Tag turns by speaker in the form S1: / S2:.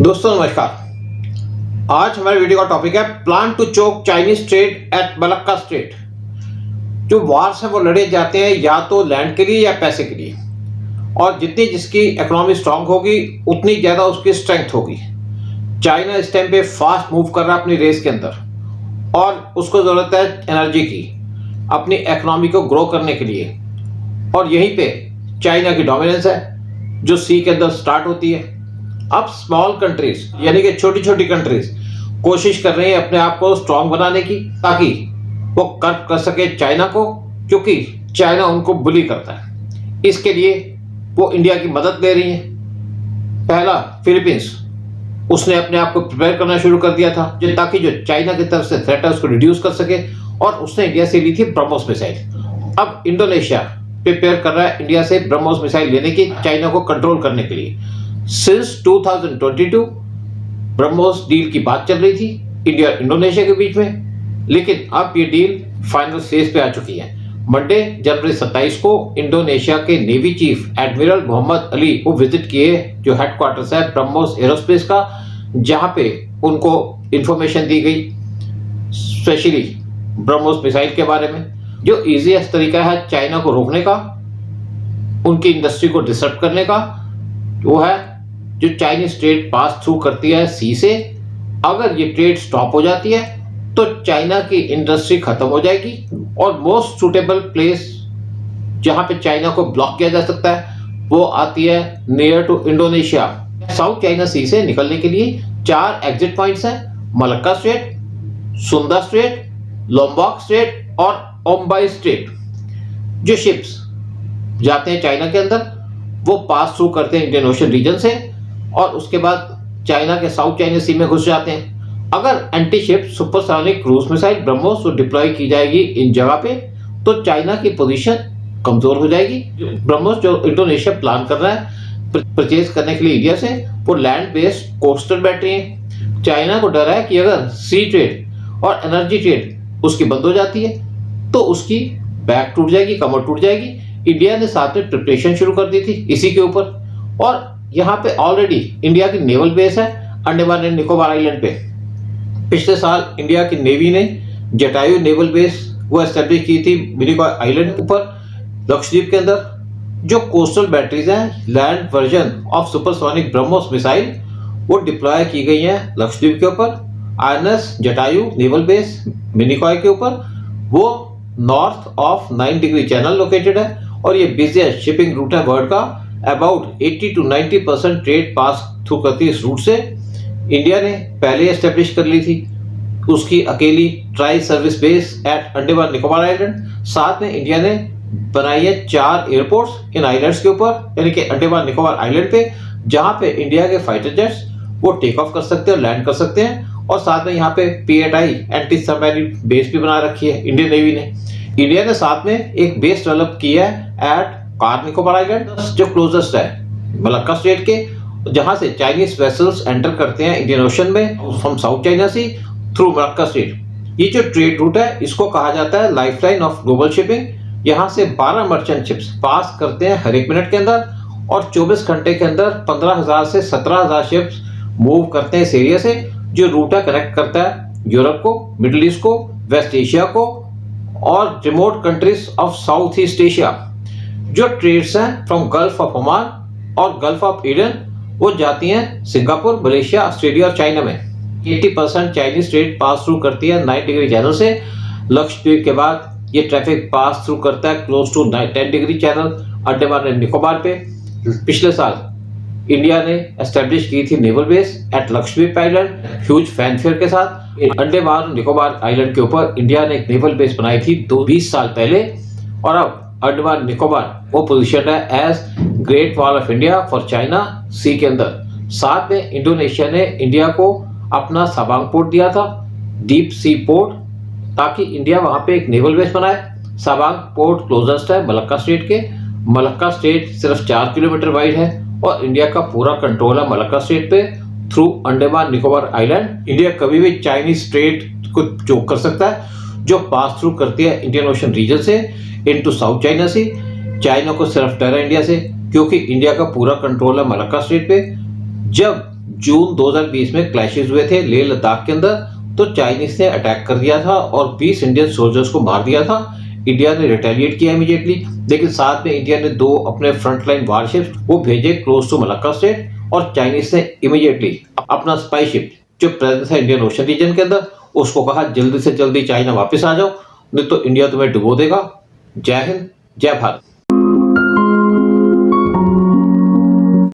S1: दोस्तों नमस्कार। आज हमारे वीडियो का टॉपिक है plan to choke Chinese trade at Malacca Strait. जो वार्स है वो लड़े जाते हैं या तो लैंड के लिए या पैसे के लिए, और जितनी जिसकी इकोनॉमी स्ट्रांग होगी उतनी ज़्यादा उसकी स्ट्रेंथ होगी। चाइना इस टाइम पे फास्ट मूव कर रहा है अपनी रेस के अंदर, और उसको ज़रूरत है एनर्जी की अपनी इकोनॉमी को ग्रो करने के लिए। और यहीं पे चाइना की डोमिनेंस है जो सी के अंदर स्टार्ट होती है। अब स्मॉल कंट्रीज यानी कि छोटी छोटी कंट्रीज कोशिश कर रही हैं अपने आप को स्ट्रांग बनाने की, ताकि वो कर्व कर सके चाइना को, क्योंकि चाइना उनको बुली करता है। इसके लिए वो इंडिया की मदद ले रही है। पहला फिलीपींस, उसने अपने आप को प्रिपेयर करना शुरू कर दिया था ताकि जो चाइना की तरफ से थ्रेट है उसको रिड्यूस कर सके, और उसने इंडिया से ली थी ब्रह्मोस मिसाइल। अब इंडोनेशिया प्रिपेयर कर रहा है इंडिया से ब्रह्मोस मिसाइल लेने की, चाइना को कंट्रोल करने के लिए। सिंस 2022 ब्रह्मोस डील की बात चल रही थी इंडिया और इंडोनेशिया के बीच में, लेकिन अब ये डील फाइनल स्टेज पे आ चुकी है। मंडे जनवरी 27 को इंडोनेशिया के navy chief admiral Mohammad Ali को विजिट किए, जो हेडक्वार्टर्स है ब्रह्मोस एरोस्पेस का, जहां पे उनको इंफॉर्मेशन दी गई स्पेशली ब्रह्मोस मिसाइल के बारे में, जो इजीएस्ट तरीका है चाइना को रोकने का, उनकी इंडस्ट्री को डिसरप्ट करने का। वो है जो चाइनीज ट्रेड पास थ्रू करती है सी से। अगर ये ट्रेड स्टॉप हो जाती है तो चाइना की इंडस्ट्री खत्म हो जाएगी, और मोस्ट सुटेबल प्लेस जहां पे चाइना को ब्लॉक किया जा सकता है वो आती है near to Indonesia. South China Sea से निकलने के लिए 4 एग्जिट पॉइंट्स हैं: Malacca Strait, Sunda Strait, Lombok Strait और ओम्बाई स्ट्रेट। जो शिप्स जाते हैं चाइना के अंदर वो पास थ्रू करते हैं इंडियन ओशन रीजन से, और उसके बाद चाइना के साउथ चाइना सी में घुस जाते हैं। अगर anti ship supersonic cruise missile BrahMos deploy की जाएगी इन जगह पे, तो चाइना की पोजीशन कमजोर हो जाएगी। ब्रह्मोस जो इंडोनेशिया प्लान कर रहा है परचेज करने के लिए इंडिया से, वो लैंड बेस्ड कोस्टल बैटरी है। चाइना को डर है कि अगर सी ट्रेड और एनर्जी ट्रेड उसकी बंद हो जाती है तो उसकी बैक टूट जाएगी, कमर टूट जाएगी। इंडिया ने साथ में प्रिपरेशन शुरू कर दी थी इसी के ऊपर, और यहाँ पे ऑलरेडी इंडिया की नेवल बेस है अंडमान एंड निकोबार आइलैंड पे। पिछले साल इंडिया की नेवी ने जटायु नेवल बेस वो एस्टेब्लिश की थी मिनिकॉय आइलैंड ऊपर लक्षद्वीप के अंदर। जो कोस्टल बैटरीज हैं land version of supersonic BrahMos missile वो डिप्लॉय की गई हैं लक्षद्वीप के ऊपर। INS Jatayu naval base Minicoy के ऊपर वो north of 9 degree channel located है, और ये बिजिएस्ट शिपिंग रूट है वर्ल्ड का। About 80 to 90% trade pass through करती है इस रूट से। इंडिया ने पहले एस्टेब्लिश कर ली थी उसकी अकेली tri service base at Andaman Nicobar island. साथ में इंडिया ने बनाई है 4 एयरपोर्ट्स इन आइलैंड्स के ऊपर, यानी कि अंडमान निकोबार आइलैंड पे, जहां पे इंडिया के फाइटर जेट्स वो टेक ऑफ कर सकते हैं और लैंड कर सकते हैं। और साथ में यहाँ पे पीएटआई एंटी सबमरीन बेस भी बना रखी है इंडियन नेवी ने। इंडिया ने साथ में एक बेस डेवलप किया है एट कार निकोबार आइलैंड, जो क्लोजेस्ट है मलक्का स्ट्रेट के, जहां से चाइनीज वेसल्स एंटर करते हैं इंडियन ओशन में from South China Sea through Malacca Strait. ये जो ट्रेड रूट है इसको कहा जाता है लाइफलाइन ऑफ ग्लोबल शिपिंग। यहाँ से 12 मर्चेंट शिप्स पास करते हैं हर 1 मिनट के अंदर, और 24 घंटे के अंदर 15,000 से 17,000 शिप्स मूव करते हैं इस एरिया से। जो रूट है कनेक्ट करता है यूरोप को, मिडिल ईस्ट को, वेस्ट एशिया को और remote countries of south east Asia. जो ट्रेड्स हैं फ्रॉम गल्फ ऑफ ओमान और गल्फ ऑफ ईडन वो जाती हैं सिंगापुर, मलेशिया, ऑस्ट्रेलिया और चाइना में। 80% चाइनीज ट्रेड पास थ्रू करती है 9 डिग्री चैनल से। लक्षद्वीप के बाद ये ट्रैफिक पास थ्रू करता है close to 10 degree channel Andaman and Nicobar पे। पिछले साल इंडिया ने एस्टेब्लिश की थी naval base at Lakshadweep island huge fanfare के साथ। अंडमान निकोबार आइलैंड के ऊपर इंडिया ने एक नेवल बेस बनाई थी 20 साल पहले, और अब अंडमान निकोबार वो पोजीशन है as great wall of India for China Sea के अंदर। साथ में इंडोनेशिया ने इंडिया को अपना सबांग पोर्ट दिया था, डीप सी पोर्ट, ताकि इंडिया वहां पे एक नेवल बेस बनाए। सबांग पोर्ट क्लोजेस्ट है मलक्का स्ट्रेट के। मलक्का स्ट्रेट सिर्फ 4 किलोमीटर वाइड है, और इंडिया का पूरा कंट्रोल है मलक्का स्ट्रेट पे through Andaman Nicobar island. India कभी भी चाइनीज ट्रेड को चोक कर सकता है जो पास थ्रू करती है इंडियन ओशन रीजन से इनटू साउथ चाइना सी। चाइना को सिर्फ डर है इंडिया से, क्योंकि इंडिया का पूरा कंट्रोल है मलक्का स्ट्रेट पे। जब जून 2020 में क्लैशेस हुए थे लेह लद्दाख के अंदर, तो चाइनीज ने अटैक कर दिया था और 20 इंडियन सोल्जर्स को मार दिया था। इंडिया ने रिटेलिएट किया इमीडिएटली, लेकिन साथ में इंडिया ने 2 अपने फ्रंटलाइन वारशिप्स वो भेजे क्लोज टू मलक्का स्ट्रेट, और चाइनीज ने इमीडिएटली अपना स्पाई शिप जो प्रेजेंस है इंडियन ओशन रीजन के अंदर, उसको कहा जल्दी से जल्दी चाइना वापस आ जाओ, नहीं तो इंडिया तुम्हें डुबो देगा। जय हिंद, जय भारत।